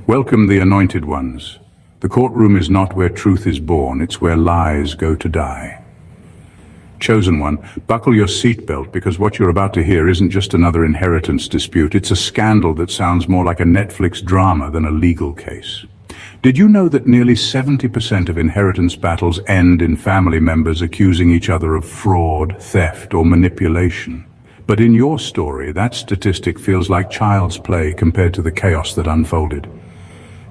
Welcome the anointed ones. The courtroom is not where truth is born, it's where lies go to die. Chosen one, buckle your seatbelt because what you're about to hear isn't just another inheritance dispute, it's a scandal that sounds more like a Netflix drama than a legal case. Did you know that nearly 70% of inheritance battles end in family members accusing each other of fraud, theft, or manipulation? But in your story, that statistic feels like child's play compared to the chaos that unfolded.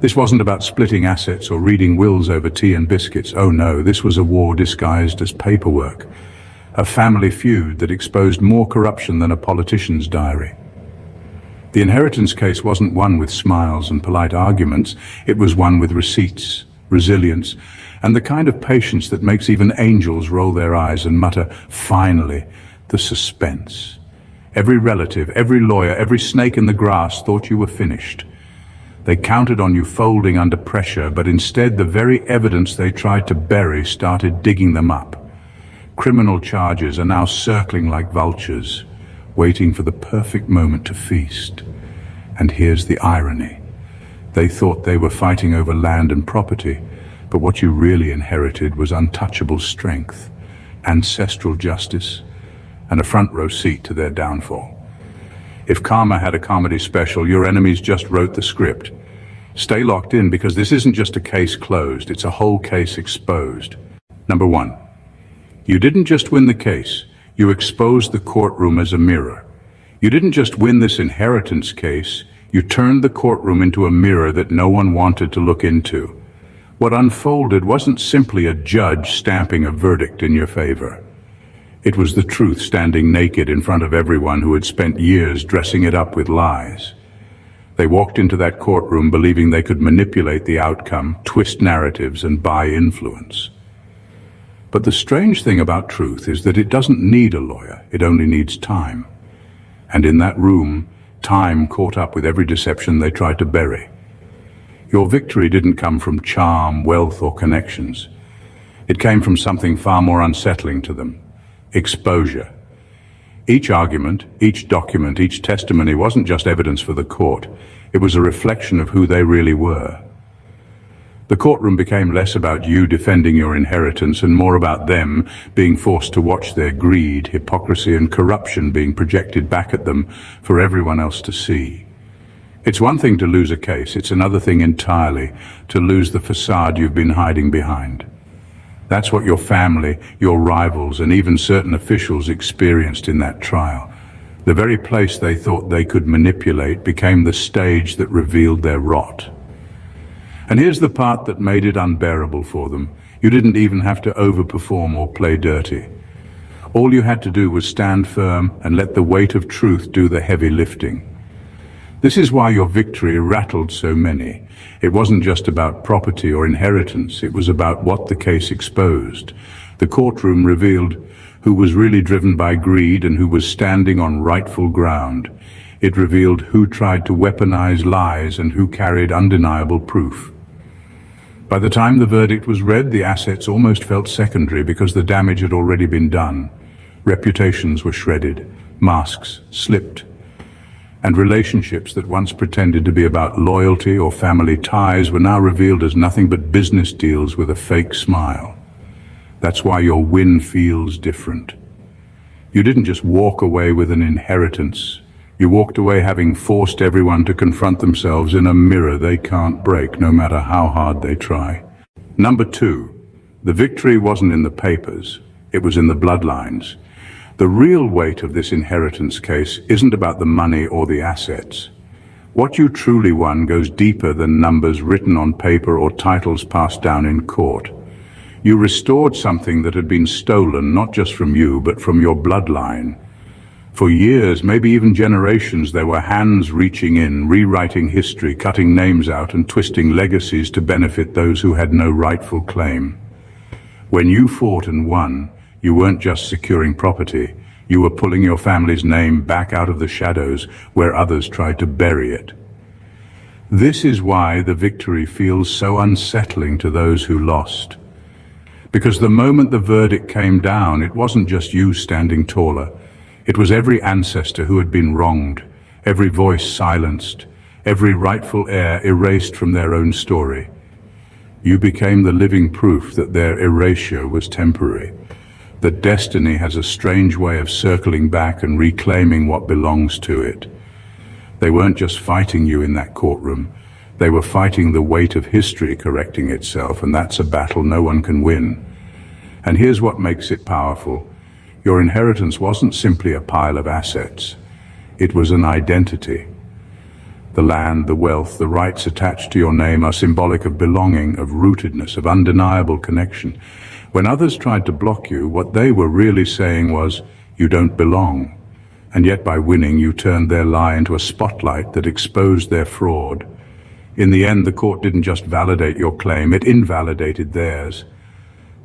This wasn't about splitting assets or reading wills over tea and biscuits. Oh no, this was a war disguised as paperwork. A family feud that exposed more corruption than a politician's diary. The inheritance case wasn't one with smiles and polite arguments, it was one with receipts, resilience, and the kind of patience that makes even angels roll their eyes and mutter, "Finally," the suspense. Every relative, every lawyer, every snake in the grass thought you were finished. They counted on you folding under pressure, but instead the very evidence they tried to bury started digging them up. Criminal charges are now circling like vultures, waiting for the perfect moment to feast. And here's the irony. They thought they were fighting over land and property, but what you really inherited was untouchable strength, ancestral justice, and a front row seat to their downfall. If karma had a comedy special, your enemies just wrote the script. Stay locked in because this isn't just a case closed, it's a whole case exposed. Number one, you didn't just win the case, you exposed the courtroom as a mirror. You didn't just win this inheritance case, you turned the courtroom into a mirror that no one wanted to look into. What unfolded wasn't simply a judge stamping a verdict in your favor. It was the truth standing naked in front of everyone who had spent years dressing it up with lies. They walked into that courtroom believing they could manipulate the outcome, twist narratives, and buy influence. But the strange thing about truth is that it doesn't need a lawyer, it only needs time. And in that room, time caught up with every deception they tried to bury. Your victory didn't come from charm, wealth, or connections. It came from something far more unsettling to them. Exposure. Each argument, each document, each testimony wasn't just evidence for the court. It was a reflection of who they really were. The courtroom became less about you defending your inheritance and more about them being forced to watch their greed, hypocrisy, and corruption being projected back at them for everyone else to see. It's one thing to lose a case, it's another thing entirely to lose the facade you've been hiding behind. That's what your family, your rivals, and even certain officials experienced in that trial. The very place they thought they could manipulate became the stage that revealed their rot. And here's the part that made it unbearable for them. You didn't even have to overperform or play dirty. All you had to do was stand firm and let the weight of truth do the heavy lifting. This is why your victory rattled so many. It wasn't just about property or inheritance, it was about what the case exposed. The courtroom revealed who was really driven by greed and who was standing on rightful ground. It revealed who tried to weaponize lies and who carried undeniable proof. By the time the verdict was read, the assets almost felt secondary because the damage had already been done. Reputations were shredded, masks slipped, and relationships that once pretended to be about loyalty or family ties were now revealed as nothing but business deals with a fake smile. That's why your win feels different. You didn't just walk away with an inheritance. You walked away having forced everyone to confront themselves in a mirror they can't break, no matter how hard they try. Number two, the victory wasn't in the papers, it was in the bloodlines. The real weight of this inheritance case isn't about the money or the assets. What you truly won goes deeper than numbers written on paper or titles passed down in court. You restored something that had been stolen not just from you, but from your bloodline. For years, maybe even generations, there were hands reaching in, rewriting history, cutting names out and twisting legacies to benefit those who had no rightful claim. When you fought and won, you weren't just securing property, you were pulling your family's name back out of the shadows where others tried to bury it. This is why the victory feels so unsettling to those who lost. Because the moment the verdict came down, it wasn't just you standing taller. It was every ancestor who had been wronged, every voice silenced, every rightful heir erased from their own story. You became the living proof that their erasure was temporary, that destiny has a strange way of circling back and reclaiming what belongs to it. They weren't just fighting you in that courtroom, they were fighting the weight of history correcting itself, and that's a battle no one can win. And here's what makes it powerful. Your inheritance wasn't simply a pile of assets. It was an identity. The land, the wealth, the rights attached to your name are symbolic of belonging, of rootedness, of undeniable connection. When others tried to block you, what they were really saying was, you don't belong. And yet by winning, you turned their lie into a spotlight that exposed their fraud. In the end, the court didn't just validate your claim, it invalidated theirs.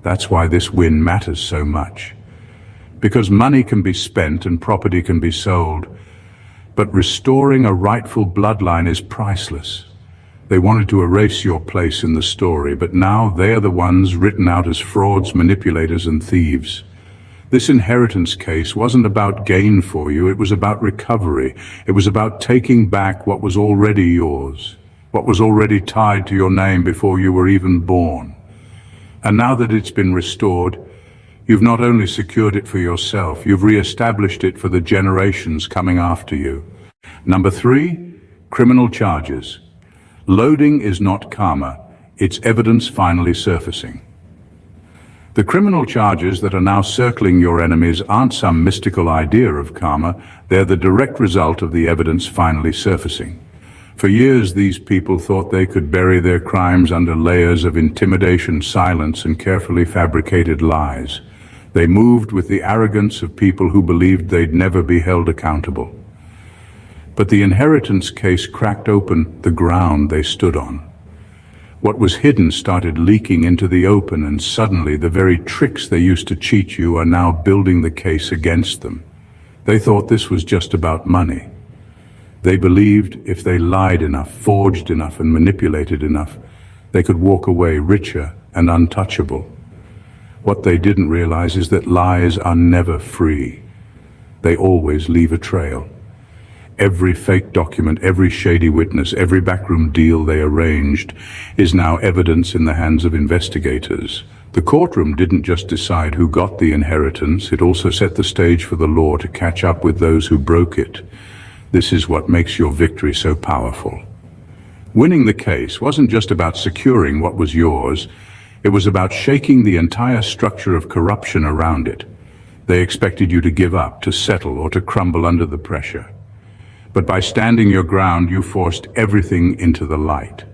That's why this win matters so much. Because money can be spent and property can be sold, but restoring a rightful bloodline is priceless. They wanted to erase your place in the story, but now they are the ones written out as frauds, manipulators, and thieves. This inheritance case wasn't about gain for you, it was about recovery. It was about taking back what was already yours, what was already tied to your name before you were even born. And now that it's been restored, you've not only secured it for yourself, you've re-established it for the generations coming after you. Number 3, criminal charges. Loading is not karma, it's evidence finally surfacing. The criminal charges that are now circling your enemies aren't some mystical idea of karma, they're the direct result of the evidence finally surfacing. For years, these people thought they could bury their crimes under layers of intimidation, silence, and carefully fabricated lies. They moved with the arrogance of people who believed they'd never be held accountable. But the inheritance case cracked open the ground they stood on. What was hidden started leaking into the open, and suddenly the very tricks they used to cheat you are now building the case against them. They thought this was just about money. They believed if they lied enough, forged enough, and manipulated enough, they could walk away richer and untouchable. What they didn't realize is that lies are never free. They always leave a trail. Every fake document, every shady witness, every backroom deal they arranged is now evidence in the hands of investigators. The courtroom didn't just decide who got the inheritance, it also set the stage for the law to catch up with those who broke it. This is what makes your victory so powerful. Winning the case wasn't just about securing what was yours, it was about shaking the entire structure of corruption around it. They expected you to give up, to settle, or to crumble under the pressure. But by standing your ground, you forced everything into the light.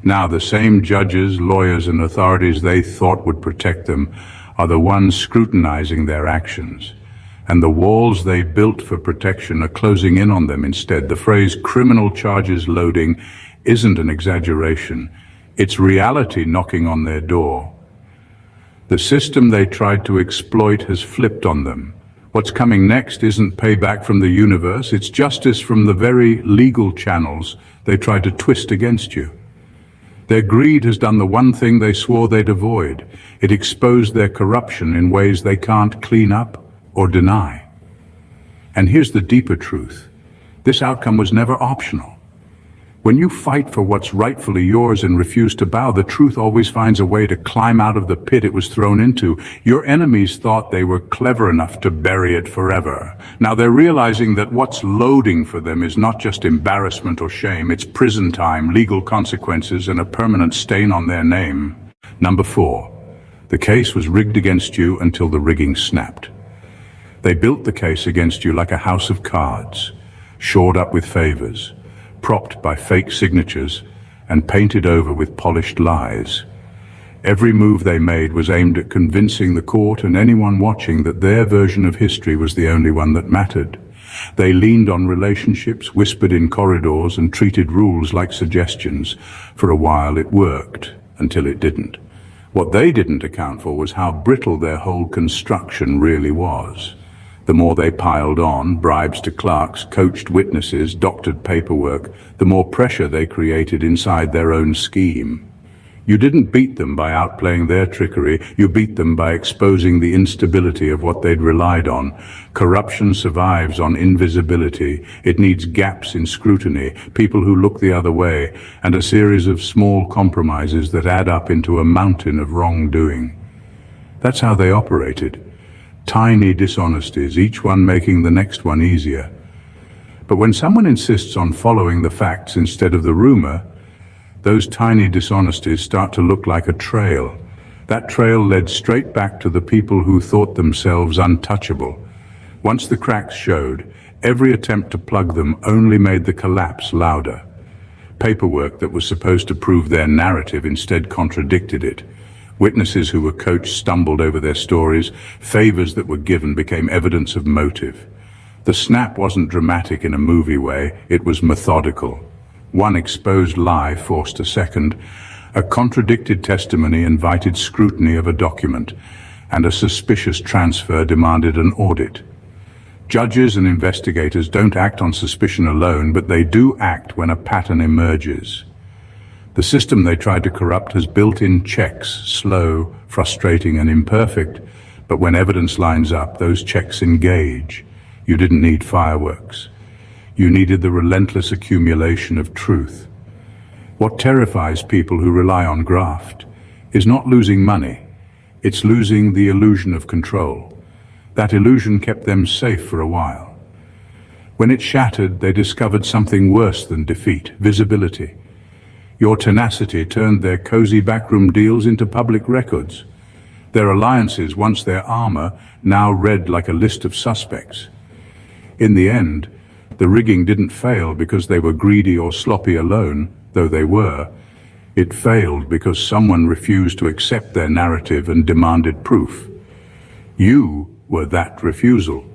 Now the same judges, lawyers, and authorities they thought would protect them are the ones scrutinizing their actions. And the walls they built for protection are closing in on them instead. The phrase criminal charges loading isn't an exaggeration. It's reality knocking on their door. The system they tried to exploit has flipped on them. What's coming next isn't payback from the universe, it's justice from the very legal channels they tried to twist against you. Their greed has done the one thing they swore they'd avoid. It exposed their corruption in ways they can't clean up or deny. And here's the deeper truth. This outcome was never optional. When you fight for what's rightfully yours and refuse to bow, the truth always finds a way to climb out of the pit it was thrown into. Your enemies thought they were clever enough to bury it forever. Now they're realizing that what's loading for them is not just embarrassment or shame, it's prison time, legal consequences, and a permanent stain on their name. Number 4. The case was rigged against you until the rigging snapped. They built the case against you like a house of cards, shored up with favors, propped by fake signatures, and painted over with polished lies. Every move they made was aimed at convincing the court and anyone watching that their version of history was the only one that mattered. They leaned on relationships, whispered in corridors, and treated rules like suggestions. For a while it worked, until it didn't. What they didn't account for was how brittle their whole construction really was. The more they piled on, bribes to clerks, coached witnesses, doctored paperwork, the more pressure they created inside their own scheme. You didn't beat them by outplaying their trickery, you beat them by exposing the instability of what they'd relied on. Corruption survives on invisibility. It needs gaps in scrutiny, people who look the other way, and a series of small compromises that add up into a mountain of wrongdoing. That's how they operated. Tiny dishonesties, each one making the next one easier. But when someone insists on following the facts instead of the rumor, those tiny dishonesties start to look like a trail. That trail led straight back to the people who thought themselves untouchable. Once the cracks showed, every attempt to plug them only made the collapse louder. Paperwork that was supposed to prove their narrative instead contradicted it. Witnesses who were coached stumbled over their stories. Favors that were given became evidence of motive. The snap wasn't dramatic in a movie way, it was methodical. One exposed lie forced a second, a contradicted testimony invited scrutiny of a document, and a suspicious transfer demanded an audit. Judges and investigators don't act on suspicion alone, but they do act when a pattern emerges. The system they tried to corrupt has built-in checks, slow, frustrating, and imperfect, but when evidence lines up, those checks engage. You didn't need fireworks. You needed the relentless accumulation of truth. What terrifies people who rely on graft is not losing money, it's losing the illusion of control. That illusion kept them safe for a while. When it shattered, they discovered something worse than defeat, visibility. Your tenacity turned their cozy backroom deals into public records. Their alliances, once their armor, now read like a list of suspects. In the end, the rigging didn't fail because they were greedy or sloppy alone, though they were. It failed because someone refused to accept their narrative and demanded proof. You were that refusal.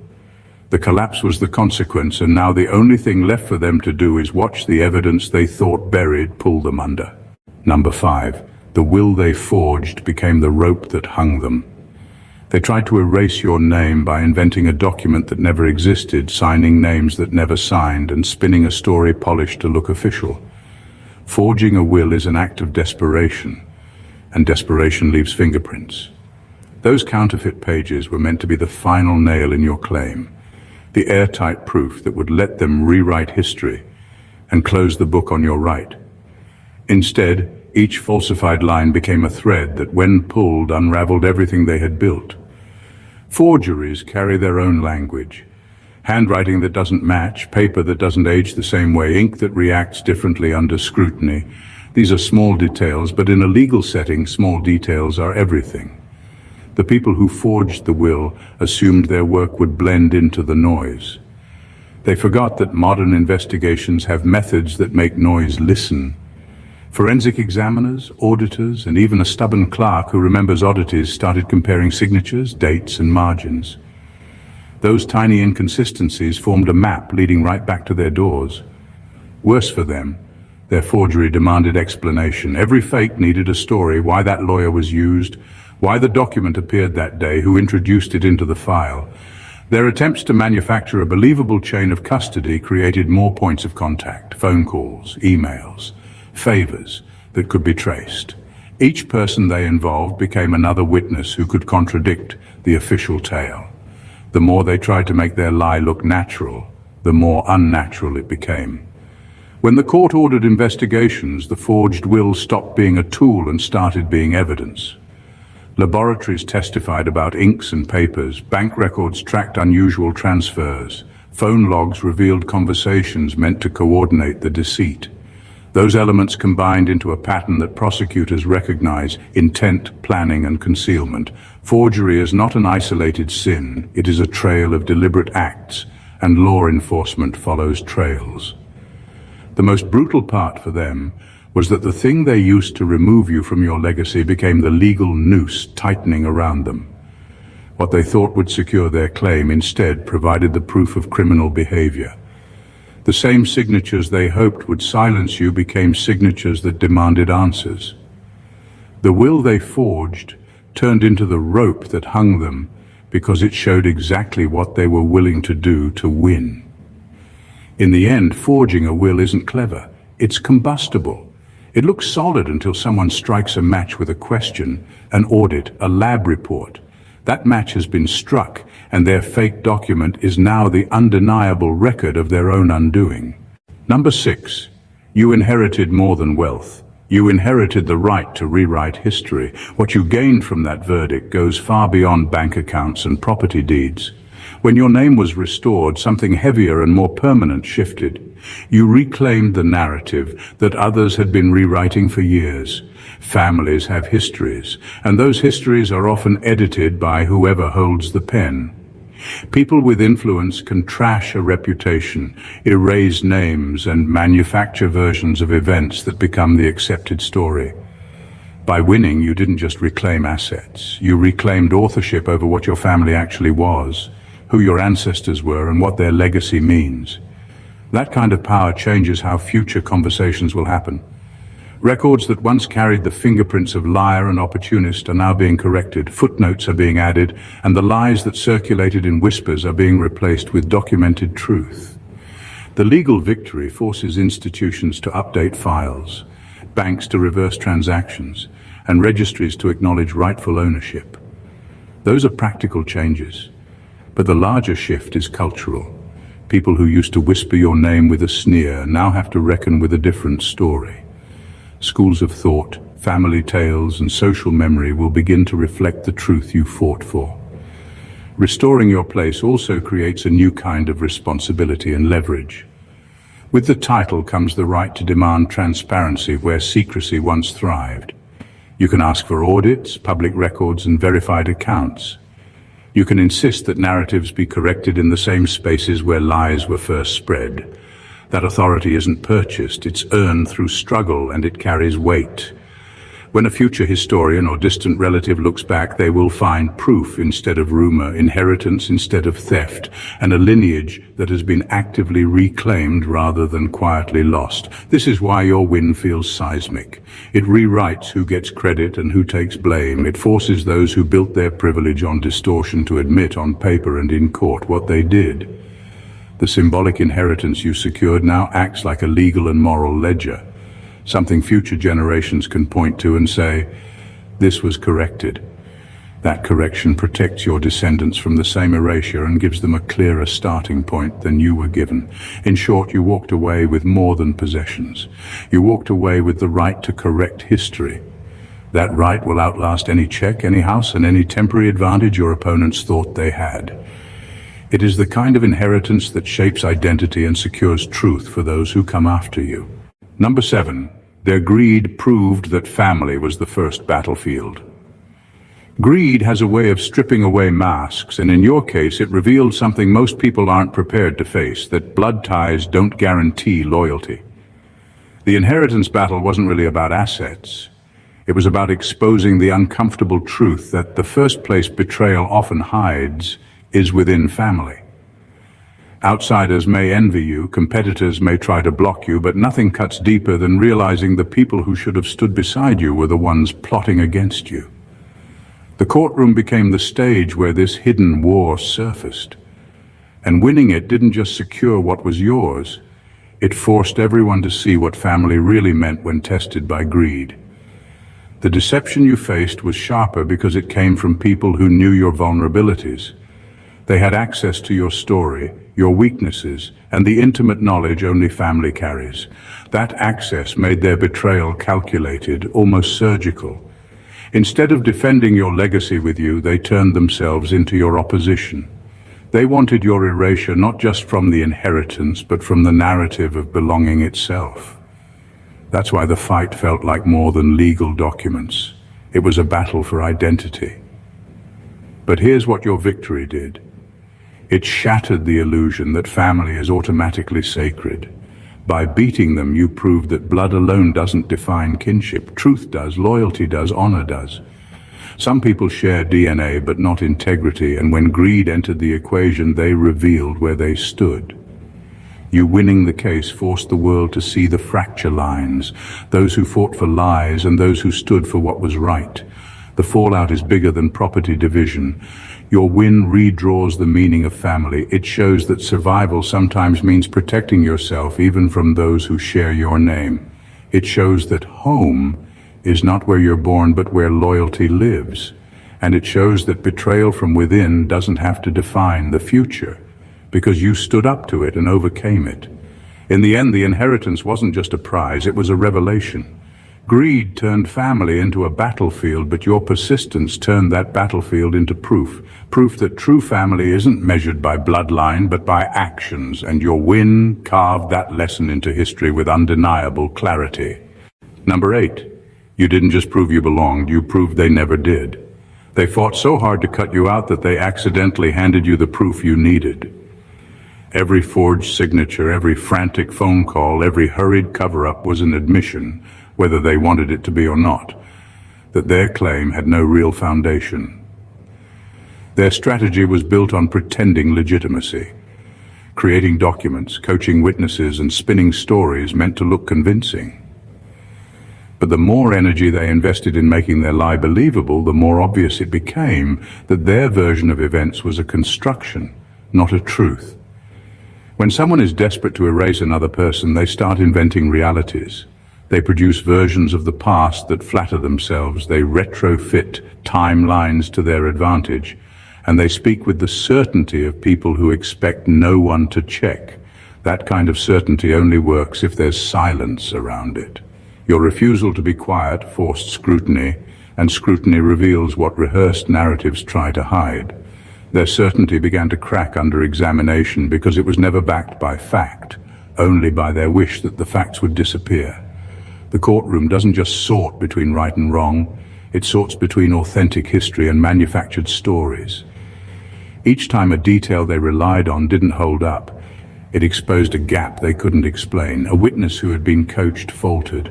The collapse was the consequence, and now the only thing left for them to do is watch the evidence they thought buried pull them under. Number 5. The will they forged became the rope that hung them. They tried to erase your name by inventing a document that never existed, signing names that never signed, and spinning a story polished to look official. Forging a will is an act of desperation, and desperation leaves fingerprints. Those counterfeit pages were meant to be the final nail in your claim, the airtight proof that would let them rewrite history and close the book on your right. Instead, each falsified line became a thread that, when pulled, unraveled everything they had built. Forgeries carry their own language. Handwriting that doesn't match, paper that doesn't age the same way, ink that reacts differently under scrutiny. These are small details, but in a legal setting, small details are everything. The people who forged the will assumed their work would blend into the noise. They forgot that modern investigations have methods that make noise listen. Forensic examiners, auditors, and even a stubborn clerk who remembers oddities started comparing signatures, dates, and margins. Those tiny inconsistencies formed a map leading right back to their doors. Worse for them, their forgery demanded explanation. Every fake needed a story: why that lawyer was used, why the document appeared that day, who introduced it into the file. Their attempts to manufacture a believable chain of custody created more points of contact, phone calls, emails, favors that could be traced. Each person they involved became another witness who could contradict the official tale. The more they tried to make their lie look natural, the more unnatural it became. When the court ordered investigations, the forged will stopped being a tool and started being evidence. Laboratories testified about inks and papers, bank records tracked unusual transfers, phone logs revealed conversations meant to coordinate the deceit. Those elements combined into a pattern that prosecutors recognize: intent, planning, and concealment. Forgery is not an isolated sin, it is a trail of deliberate acts, and law enforcement follows trails. The most brutal part for them was that the thing they used to remove you from your legacy became the legal noose tightening around them. What they thought would secure their claim instead provided the proof of criminal behavior. The same signatures they hoped would silence you became signatures that demanded answers. The will they forged turned into the rope that hung them because it showed exactly what they were willing to do to win. In the end, forging a will isn't clever, it's combustible. It looks solid until someone strikes a match with a question, an audit, a lab report. That match has been struck, and their fake document is now the undeniable record of their own undoing. Number 6. You inherited more than wealth. You inherited the right to rewrite history. What you gained from that verdict goes far beyond bank accounts and property deeds. When your name was restored, something heavier and more permanent shifted. You reclaimed the narrative that others had been rewriting for years. Families have histories, and those histories are often edited by whoever holds the pen. People with influence can trash a reputation, erase names, and manufacture versions of events that become the accepted story. By winning, you didn't just reclaim assets. You reclaimed authorship over what your family actually was, who your ancestors were, and what their legacy means. That kind of power changes how future conversations will happen. Records that once carried the fingerprints of liar and opportunist are now being corrected, footnotes are being added, and the lies that circulated in whispers are being replaced with documented truth. The legal victory forces institutions to update files, banks to reverse transactions, and registries to acknowledge rightful ownership. Those are practical changes, but the larger shift is cultural. People who used to whisper your name with a sneer now have to reckon with a different story. Schools of thought, family tales, and social memory will begin to reflect the truth you fought for. Restoring your place also creates a new kind of responsibility and leverage. With the title comes the right to demand transparency where secrecy once thrived. You can ask for audits, public records, and verified accounts. You can insist that narratives be corrected in the same spaces where lies were first spread. That authority isn't purchased, it's earned through struggle, and it carries weight. When a future historian or distant relative looks back, they will find proof instead of rumor, inheritance instead of theft, and a lineage that has been actively reclaimed rather than quietly lost. This is why your win feels seismic. It rewrites who gets credit and who takes blame. It forces those who built their privilege on distortion to admit on paper and in court what they did. The symbolic inheritance you secured now acts like a legal and moral ledger, something future generations can point to and say, this was corrected. That correction protects your descendants from the same erasure and gives them a clearer starting point than you were given. In short, you walked away with more than possessions. You walked away with the right to correct history. That right will outlast any check, any house, and any temporary advantage your opponents thought they had. It is the kind of inheritance that shapes identity and secures truth for those who come after you. Number 7. Their greed proved that family was the first battlefield. Greed has a way of stripping away masks, and in your case it revealed something most people aren't prepared to face, that blood ties don't guarantee loyalty. The inheritance battle wasn't really about assets. It was about exposing the uncomfortable truth that the first place betrayal often hides is within family. Outsiders may envy you, competitors may try to block you, but nothing cuts deeper than realizing the people who should have stood beside you were the ones plotting against you. The courtroom became the stage where this hidden war surfaced. And winning it didn't just secure what was yours, it forced everyone to see what family really meant when tested by greed. The deception you faced was sharper because it came from people who knew your vulnerabilities. They had access to your story, your weaknesses, and the intimate knowledge only family carries. That access made their betrayal calculated, almost surgical. Instead of defending your legacy with you, they turned themselves into your opposition. They wanted your erasure not just from the inheritance, but from the narrative of belonging itself. That's why the fight felt like more than legal documents. It was a battle for identity. But here's what your victory did. It shattered the illusion that family is automatically sacred. By beating them, you proved that blood alone doesn't define kinship. Truth does, loyalty does, honor does. Some people share DNA but not integrity, and when greed entered the equation, they revealed where they stood. You winning the case forced the world to see the fracture lines, those who fought for lies and those who stood for what was right. The fallout is bigger than property division. Your win redraws the meaning of family. It shows that survival sometimes means protecting yourself even from those who share your name. It shows that home is not where you're born but where loyalty lives. And it shows that betrayal from within doesn't have to define the future, because you stood up to it and overcame it. In the end, the inheritance wasn't just a prize, it was a revelation. Greed turned family into a battlefield, but your persistence turned that battlefield into proof. Proof that true family isn't measured by bloodline, but by actions, and your win carved that lesson into history with undeniable clarity. Number 8. You didn't just prove you belonged, you proved they never did. They fought so hard to cut you out that they accidentally handed you the proof you needed. Every forged signature, every frantic phone call, every hurried cover-up was an admission, whether they wanted it to be or not, that their claim had no real foundation. Their strategy was built on pretending legitimacy, creating documents, coaching witnesses, and spinning stories meant to look convincing. But the more energy they invested in making their lie believable, the more obvious it became that their version of events was a construction, not a truth. When someone is desperate to erase another person, they start inventing realities. They produce versions of the past that flatter themselves. They retrofit timelines to their advantage. And they speak with the certainty of people who expect no one to check. That kind of certainty only works if there's silence around it. Your refusal to be quiet forced scrutiny, and scrutiny reveals what rehearsed narratives try to hide. Their certainty began to crack under examination because it was never backed by fact, only by their wish that the facts would disappear. The courtroom doesn't just sort between right and wrong, it sorts between authentic history and manufactured stories. Each time a detail they relied on didn't hold up, it exposed a gap they couldn't explain. A witness who had been coached faltered.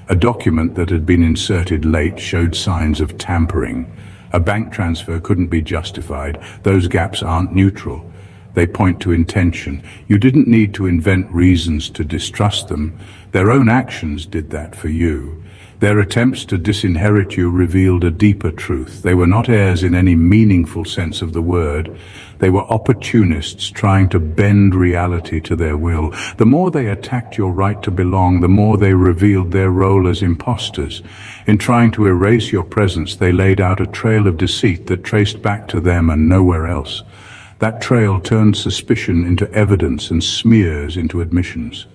A document that had been inserted late showed signs of tampering. A bank transfer couldn't be justified. Those gaps aren't neutral. They point to intention. You didn't need to invent reasons to distrust them. Their own actions did that for you. Their attempts to disinherit you revealed a deeper truth. They were not heirs in any meaningful sense of the word. They were opportunists trying to bend reality to their will. The more they attacked your right to belong, the more they revealed their role as imposters. In trying to erase your presence, they laid out a trail of deceit that traced back to them and nowhere else. That trail turned suspicion into evidence and smears into admissions.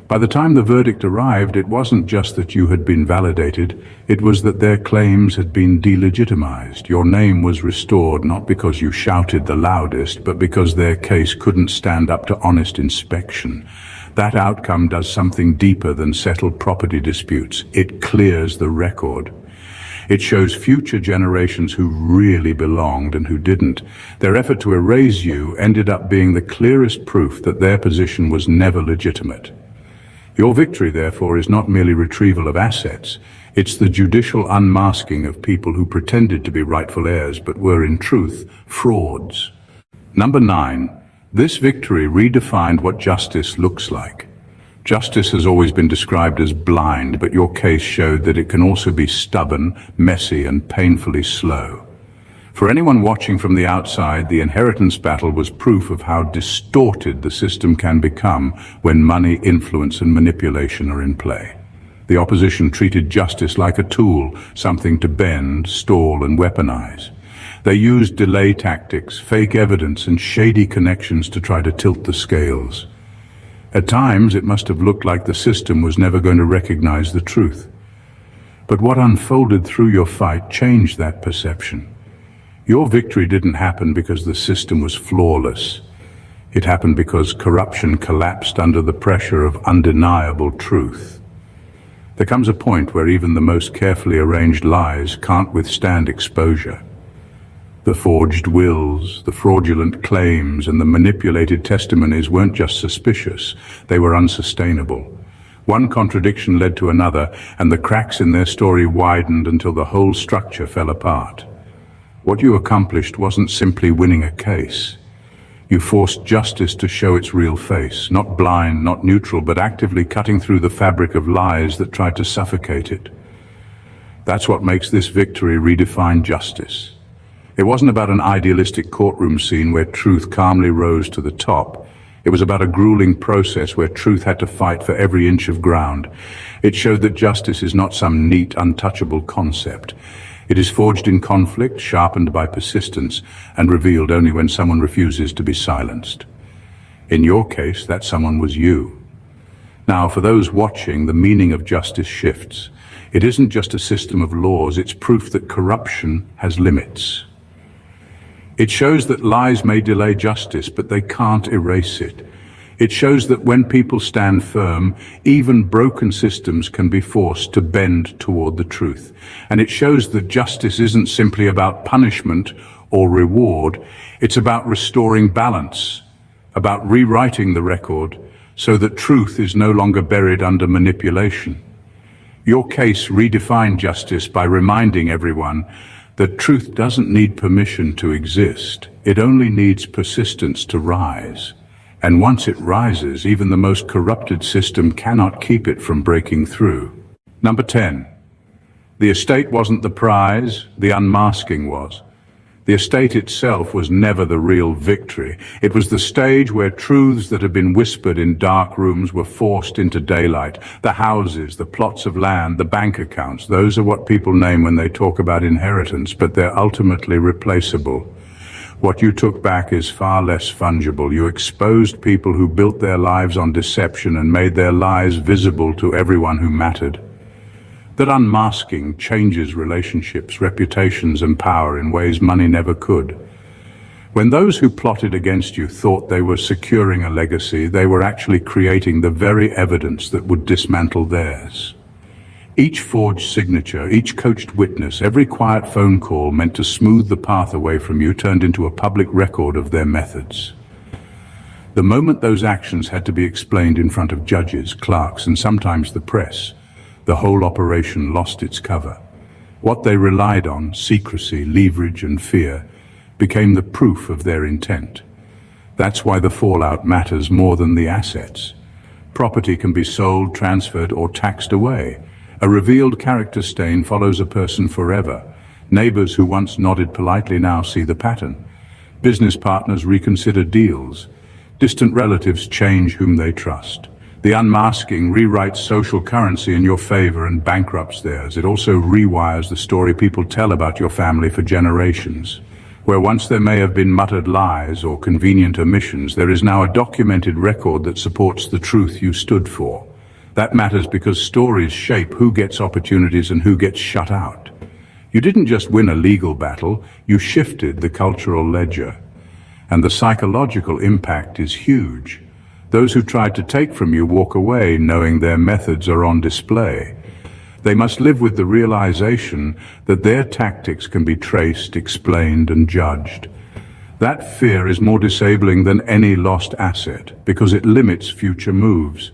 By the time the verdict arrived, it wasn't just that you had been validated, it was that their claims had been delegitimized. Your name was restored not because you shouted the loudest, but because their case couldn't stand up to honest inspection. That outcome does something deeper than settle property disputes. It clears the record. It shows future generations who really belonged and who didn't. Their effort to erase you ended up being the clearest proof that their position was never legitimate. Your victory, therefore, is not merely retrieval of assets. It's the judicial unmasking of people who pretended to be rightful heirs but were, in truth, frauds. Number 9. This victory redefined what justice looks like. Justice has always been described as blind, but your case showed that it can also be stubborn, messy, and painfully slow. For anyone watching from the outside, the inheritance battle was proof of how distorted the system can become when money, influence, and manipulation are in play. The opposition treated justice like a tool, something to bend, stall, and weaponize. They used delay tactics, fake evidence, and shady connections to try to tilt the scales. At times, it must have looked like the system was never going to recognize the truth. But what unfolded through your fight changed that perception. Your victory didn't happen because the system was flawless. It happened because corruption collapsed under the pressure of undeniable truth. There comes a point where even the most carefully arranged lies can't withstand exposure. The forged wills, the fraudulent claims, and the manipulated testimonies weren't just suspicious, they were unsustainable. One contradiction led to another, and the cracks in their story widened until the whole structure fell apart. What you accomplished wasn't simply winning a case. You forced justice to show its real face, not blind, not neutral, but actively cutting through the fabric of lies that tried to suffocate it. That's what makes this victory redefine justice. It wasn't about an idealistic courtroom scene where truth calmly rose to the top. It was about a grueling process where truth had to fight for every inch of ground. It showed that justice is not some neat, untouchable concept. It is forged in conflict, sharpened by persistence, and revealed only when someone refuses to be silenced. In your case, that someone was you. Now, for those watching, the meaning of justice shifts. It isn't just a system of laws, it's proof that corruption has limits. It shows that lies may delay justice, but they can't erase it. It shows that when people stand firm, even broken systems can be forced to bend toward the truth. And it shows that justice isn't simply about punishment or reward, it's about restoring balance, about rewriting the record so that truth is no longer buried under manipulation. Your case redefined justice by reminding everyone that truth doesn't need permission to exist. It only needs persistence to rise. And once it rises, even the most corrupted system cannot keep it from breaking through. Number 10. The estate wasn't the prize, the unmasking was. The estate itself was never the real victory. It was the stage where truths that had been whispered in dark rooms were forced into daylight. The houses, the plots of land, the bank accounts, those are what people name when they talk about inheritance, but they're ultimately replaceable. What you took back is far less fungible. You exposed people who built their lives on deception and made their lies visible to everyone who mattered. That unmasking changes relationships, reputations, and power in ways money never could. When those who plotted against you thought they were securing a legacy, they were actually creating the very evidence that would dismantle theirs. Each forged signature, each coached witness, every quiet phone call meant to smooth the path away from you turned into a public record of their methods. The moment those actions had to be explained in front of judges, clerks, and sometimes the press, the whole operation lost its cover. What they relied on, secrecy, leverage, and fear, became the proof of their intent. That's why the fallout matters more than the assets. Property can be sold, transferred, or taxed away. A revealed character stain follows a person forever. Neighbors who once nodded politely now see the pattern. Business partners reconsider deals. Distant relatives change whom they trust. The unmasking rewrites social currency in your favor and bankrupts theirs. It also rewires the story people tell about your family for generations. Where once there may have been muttered lies or convenient omissions, there is now a documented record that supports the truth you stood for. That matters because stories shape who gets opportunities and who gets shut out. You didn't just win a legal battle, you shifted the cultural ledger. And the psychological impact is huge. Those who tried to take from you walk away knowing their methods are on display. They must live with the realization that their tactics can be traced, explained, and judged. That fear is more disabling than any lost asset because it limits future moves.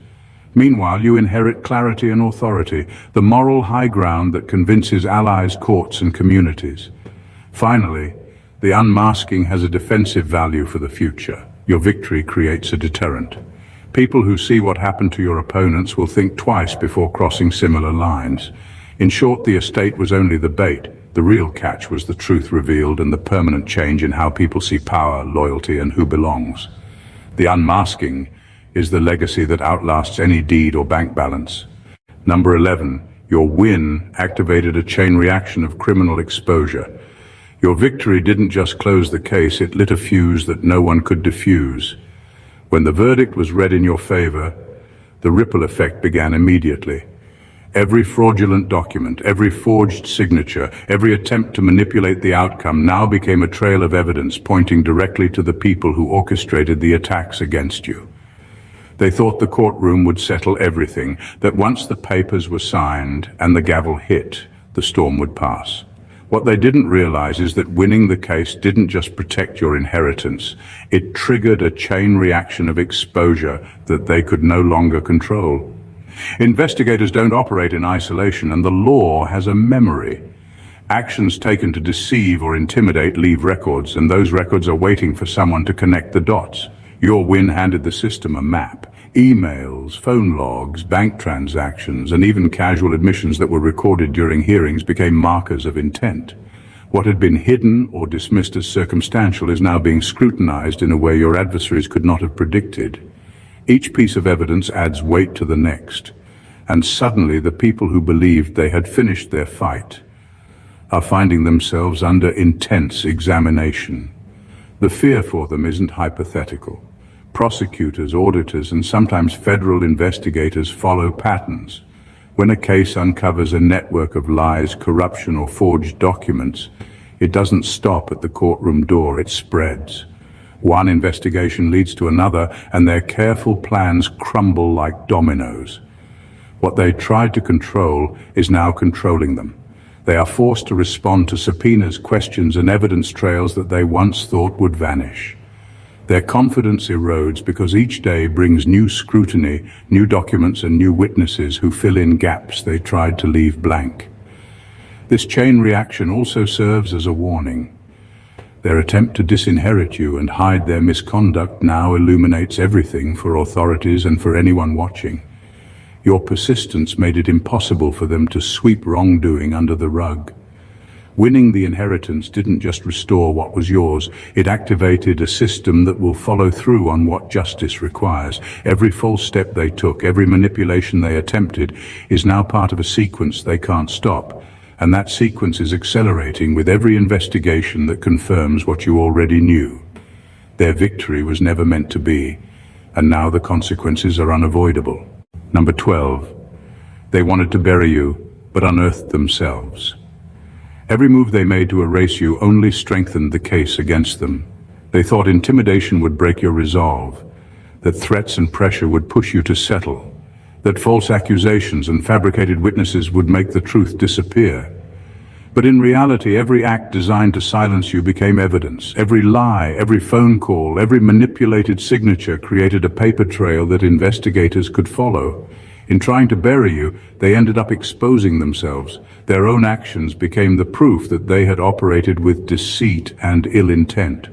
Meanwhile, you inherit clarity and authority, the moral high ground that convinces allies, courts, and communities. Finally, the unmasking has a defensive value for the future. Your victory creates a deterrent. People who see what happened to your opponents will think twice before crossing similar lines. In short, the estate was only the bait. The real catch was the truth revealed and the permanent change in how people see power, loyalty, and who belongs. The unmasking is the legacy that outlasts any deed or bank balance. Number 11, your win activated a chain reaction of criminal exposure. Your victory didn't just close the case, it lit a fuse that no one could defuse. When the verdict was read in your favor, the ripple effect began immediately. Every fraudulent document, every forged signature, every attempt to manipulate the outcome now became a trail of evidence pointing directly to the people who orchestrated the attacks against you. They thought the courtroom would settle everything, that once the papers were signed and the gavel hit, the storm would pass. What they didn't realize is that winning the case didn't just protect your inheritance, it triggered a chain reaction of exposure that they could no longer control. Investigators don't operate in isolation, and the law has a memory. Actions taken to deceive or intimidate leave records, and those records are waiting for someone to connect the dots. Your win handed the system a map. Emails, phone logs, bank transactions, and even casual admissions that were recorded during hearings became markers of intent. What had been hidden or dismissed as circumstantial is now being scrutinized in a way your adversaries could not have predicted. Each piece of evidence adds weight to the next, and suddenly the people who believed they had finished their fight are finding themselves under intense examination. The fear for them isn't hypothetical. Prosecutors, auditors, and sometimes federal investigators follow patterns. When a case uncovers a network of lies, corruption, or forged documents, it doesn't stop at the courtroom door, it spreads. One investigation leads to another, and their careful plans crumble like dominoes. What they tried to control is now controlling them. They are forced to respond to subpoenas, questions, and evidence trails that they once thought would vanish. Their confidence erodes because each day brings new scrutiny, new documents, and new witnesses who fill in gaps they tried to leave blank. This chain reaction also serves as a warning. Their attempt to disinherit you and hide their misconduct now illuminates everything for authorities and for anyone watching. Your persistence made it impossible for them to sweep wrongdoing under the rug. Winning the inheritance didn't just restore what was yours, it activated a system that will follow through on what justice requires. Every false step they took, every manipulation they attempted, is now part of a sequence they can't stop. And that sequence is accelerating with every investigation that confirms what you already knew. Their victory was never meant to be, and now the consequences are unavoidable. Number 12. They wanted to bury you, but unearthed themselves. Every move they made to erase you only strengthened the case against them. They thought intimidation would break your resolve, that threats and pressure would push you to settle, that false accusations and fabricated witnesses would make the truth disappear. But in reality, every act designed to silence you became evidence. Every lie, every phone call, every manipulated signature created a paper trail that investigators could follow. In trying to bury you, they ended up exposing themselves. Their own actions became the proof that they had operated with deceit and ill intent.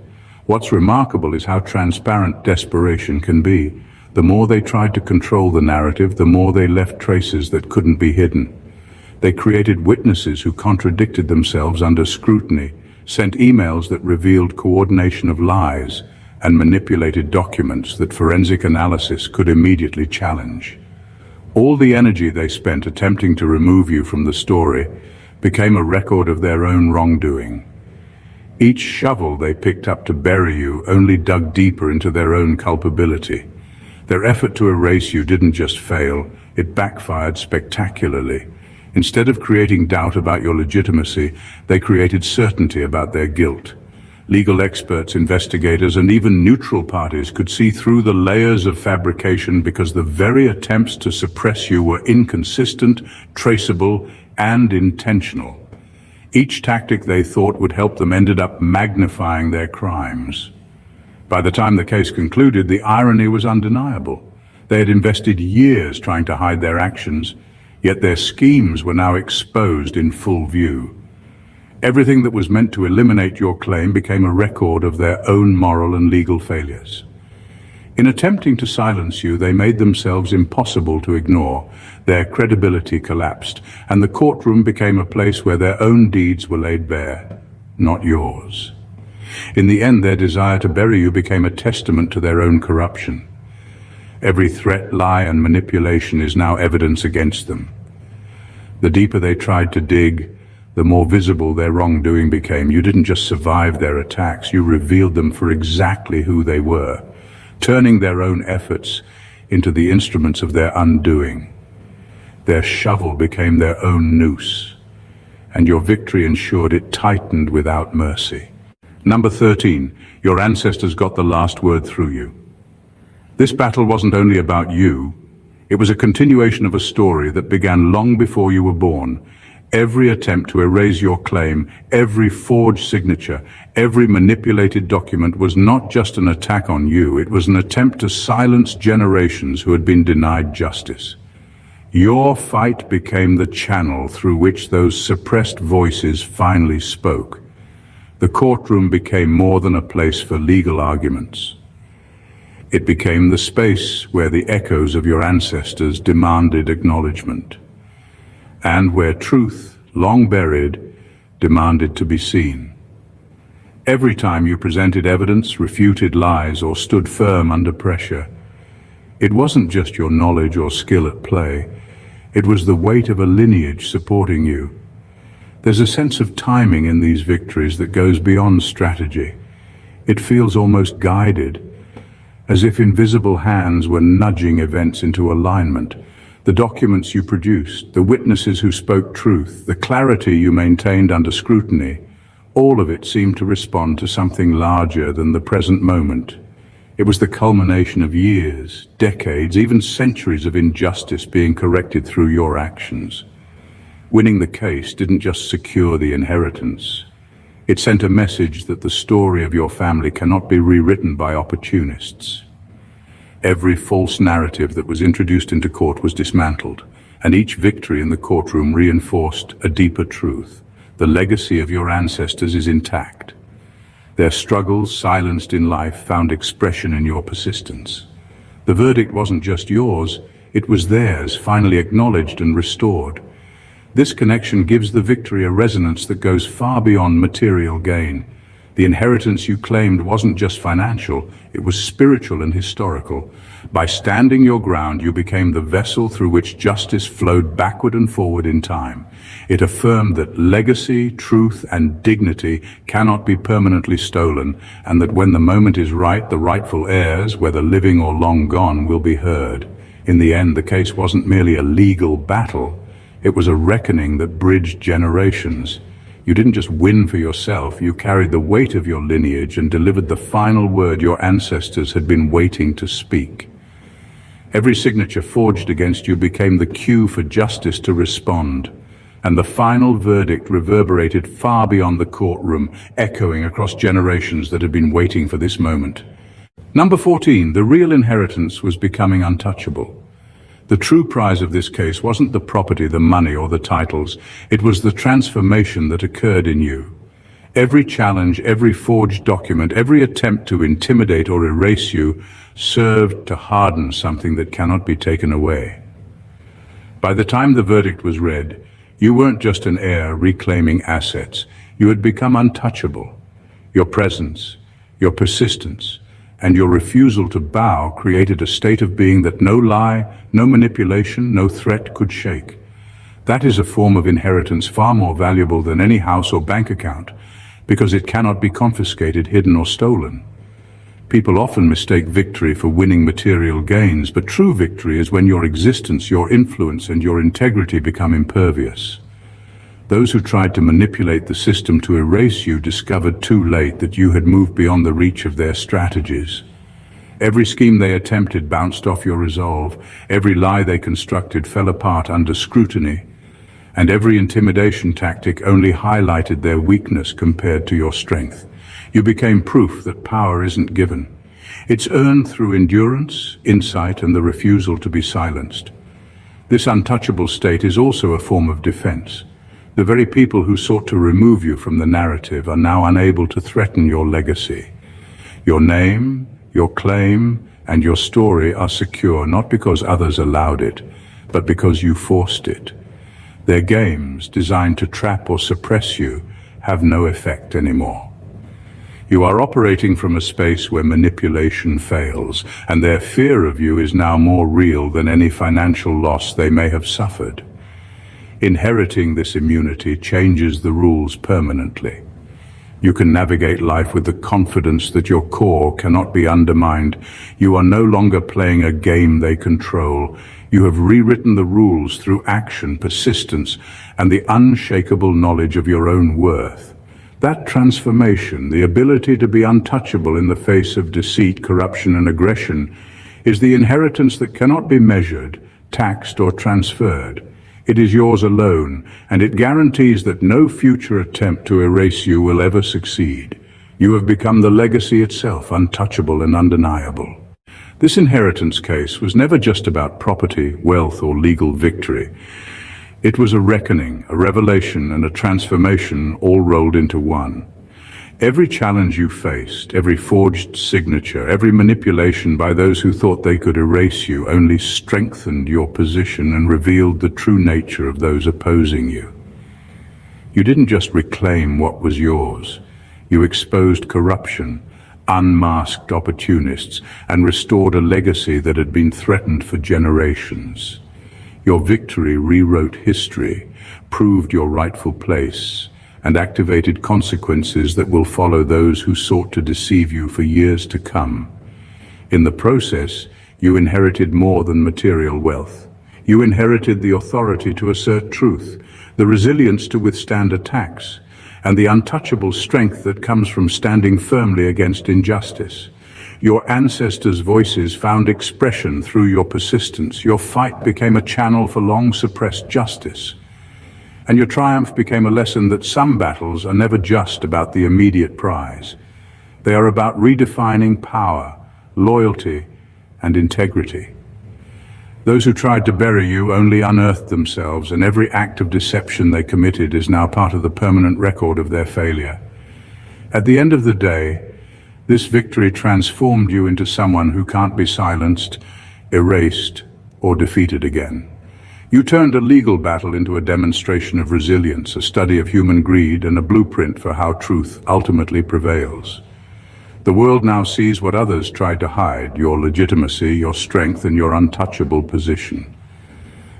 What's remarkable is how transparent desperation can be. The more they tried to control the narrative, the more they left traces that couldn't be hidden. They created witnesses who contradicted themselves under scrutiny, sent emails that revealed coordination of lies, and manipulated documents that forensic analysis could immediately challenge. All the energy they spent attempting to remove you from the story became a record of their own wrongdoing. Each shovel they picked up to bury you only dug deeper into their own culpability. Their effort to erase you didn't just fail, it backfired spectacularly. Instead of creating doubt about your legitimacy, they created certainty about their guilt. Legal experts, investigators, and even neutral parties could see through the layers of fabrication because the very attempts to suppress you were inconsistent, traceable, and intentional. Each tactic they thought would help them ended up magnifying their crimes. By the time the case concluded, the irony was undeniable. They had invested years trying to hide their actions, yet their schemes were now exposed in full view. Everything that was meant to eliminate your claim became a record of their own moral and legal failures. In attempting to silence you, they made themselves impossible to ignore. Their credibility collapsed, and the courtroom became a place where their own deeds were laid bare, not yours. In the end, their desire to bury you became a testament to their own corruption. Every threat, lie, and manipulation is now evidence against them. The deeper they tried to dig, the more visible their wrongdoing became. You didn't just survive their attacks, you revealed them for exactly who they were, turning their own efforts into the instruments of their undoing. Their shovel became their own noose, and your victory ensured it tightened without mercy. Number 13, your ancestors got the last word through you. This battle wasn't only about you, it was a continuation of a story that began long before you were born. Every attempt to erase your claim, every forged signature, every manipulated document was not just an attack on you, it was an attempt to silence generations who had been denied justice. Your fight became the channel through which those suppressed voices finally spoke. The courtroom became more than a place for legal arguments. It became the space where the echoes of your ancestors demanded acknowledgement, and where truth, long buried, demanded to be seen. Every time you presented evidence, refuted lies, or stood firm under pressure, it wasn't just your knowledge or skill at play, it was the weight of a lineage supporting you. There's a sense of timing in these victories that goes beyond strategy. It feels almost guided, as if invisible hands were nudging events into alignment. The documents you produced, the witnesses who spoke truth, the clarity you maintained under scrutiny, all of it seemed to respond to something larger than the present moment. It was the culmination of years, decades, even centuries of injustice being corrected through your actions. Winning the case didn't just secure the inheritance. It sent a message that the story of your family cannot be rewritten by opportunists. Every false narrative that was introduced into court was dismantled, and each victory in the courtroom reinforced a deeper truth. The legacy of your ancestors is intact. Their struggles, silenced in life, found expression in your persistence. The verdict wasn't just yours, it was theirs, finally acknowledged and restored. This connection gives the victory a resonance that goes far beyond material gain. The inheritance you claimed wasn't just financial, it was spiritual and historical. By standing your ground, you became the vessel through which justice flowed backward and forward in time. It affirmed that legacy, truth, and dignity cannot be permanently stolen, and that when the moment is right, the rightful heirs, whether living or long gone, will be heard. In the end, the case wasn't merely a legal battle. It was a reckoning that bridged generations. You didn't just win for yourself, you carried the weight of your lineage and delivered the final word your ancestors had been waiting to speak. Every signature forged against you became the cue for justice to respond, and the final verdict reverberated far beyond the courtroom, echoing across generations that had been waiting for this moment. Number 14, the real inheritance was becoming untouchable. The true prize of this case wasn't the property, the money, or the titles. It was the transformation that occurred in you. Every challenge, every forged document, every attempt to intimidate or erase you served to harden something that cannot be taken away. By the time the verdict was read, you weren't just an heir reclaiming assets. You had become untouchable. Your presence, your persistence, and your refusal to bow created a state of being that no lie, no manipulation, no threat could shake. That is a form of inheritance far more valuable than any house or bank account, because it cannot be confiscated, hidden, or stolen. People often mistake victory for winning material gains, but true victory is when your existence, your influence, and your integrity become impervious. Those who tried to manipulate the system to erase you discovered too late that you had moved beyond the reach of their strategies. Every scheme they attempted bounced off your resolve, every lie they constructed fell apart under scrutiny, and every intimidation tactic only highlighted their weakness compared to your strength. You became proof that power isn't given. It's earned through endurance, insight, and the refusal to be silenced. This untouchable state is also a form of defense. The very people who sought to remove you from the narrative are now unable to threaten your legacy. Your name, your claim, and your story are secure not because others allowed it, but because you forced it. Their games, designed to trap or suppress you, have no effect anymore. You are operating from a space where manipulation fails, and their fear of you is now more real than any financial loss they may have suffered. Inheriting this immunity changes the rules permanently. You can navigate life with the confidence that your core cannot be undermined. You are no longer playing a game they control. You have rewritten the rules through action, persistence, and the unshakable knowledge of your own worth. That transformation, the ability to be untouchable in the face of deceit, corruption, and aggression, is the inheritance that cannot be measured, taxed, or transferred. It is yours alone, and it guarantees that no future attempt to erase you will ever succeed. You have become the legacy itself, untouchable and undeniable. This inheritance case was never just about property, wealth, or legal victory. It was a reckoning, a revelation, and a transformation all rolled into one. Every challenge you faced, every forged signature, every manipulation by those who thought they could erase you only strengthened your position and revealed the true nature of those opposing you. You didn't just reclaim what was yours. You exposed corruption, unmasked opportunists, and restored a legacy that had been threatened for generations. Your victory rewrote history, proved your rightful place, and activated consequences that will follow those who sought to deceive you for years to come. In the process, you inherited more than material wealth. You inherited the authority to assert truth, the resilience to withstand attacks, and the untouchable strength that comes from standing firmly against injustice. Your ancestors' voices found expression through your persistence. Your fight became a channel for long-suppressed justice. And your triumph became a lesson that some battles are never just about the immediate prize. They are about redefining power, loyalty, and integrity. Those who tried to bury you only unearthed themselves, and every act of deception they committed is now part of the permanent record of their failure. At the end of the day, this victory transformed you into someone who can't be silenced, erased, or defeated again. You turned a legal battle into a demonstration of resilience, a study of human greed, and a blueprint for how truth ultimately prevails. The world now sees what others tried to hide: your legitimacy, your strength, and your untouchable position.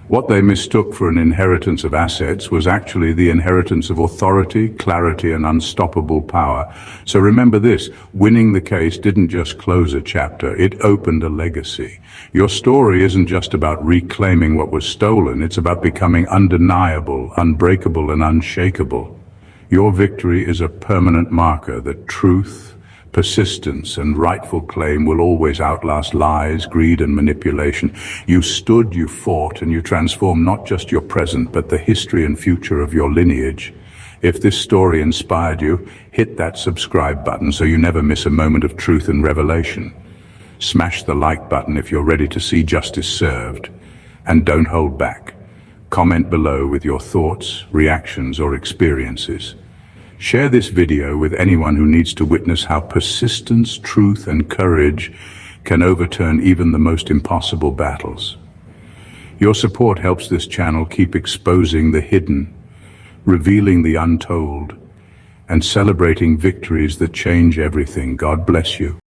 What they mistook for an inheritance of assets was actually the inheritance of authority, clarity, and unstoppable power. So remember this: winning the case didn't just close a chapter, it opened a legacy. Your story isn't just about reclaiming what was stolen, it's about becoming undeniable, unbreakable, and unshakable. Your victory is a permanent marker that truth, persistence, and rightful claim will always outlast lies, greed, and manipulation. You stood, you fought, and you transformed not just your present, but the history and future of your lineage. If this story inspired you, hit that subscribe button so you never miss a moment of truth and revelation. Smash the like button if you're ready to see justice served. And don't hold back. Comment below with your thoughts, reactions, or experiences. Share this video with anyone who needs to witness how persistence, truth, and courage can overturn even the most impossible battles. Your support helps this channel keep exposing the hidden, revealing the untold, and celebrating victories that change everything. God bless you.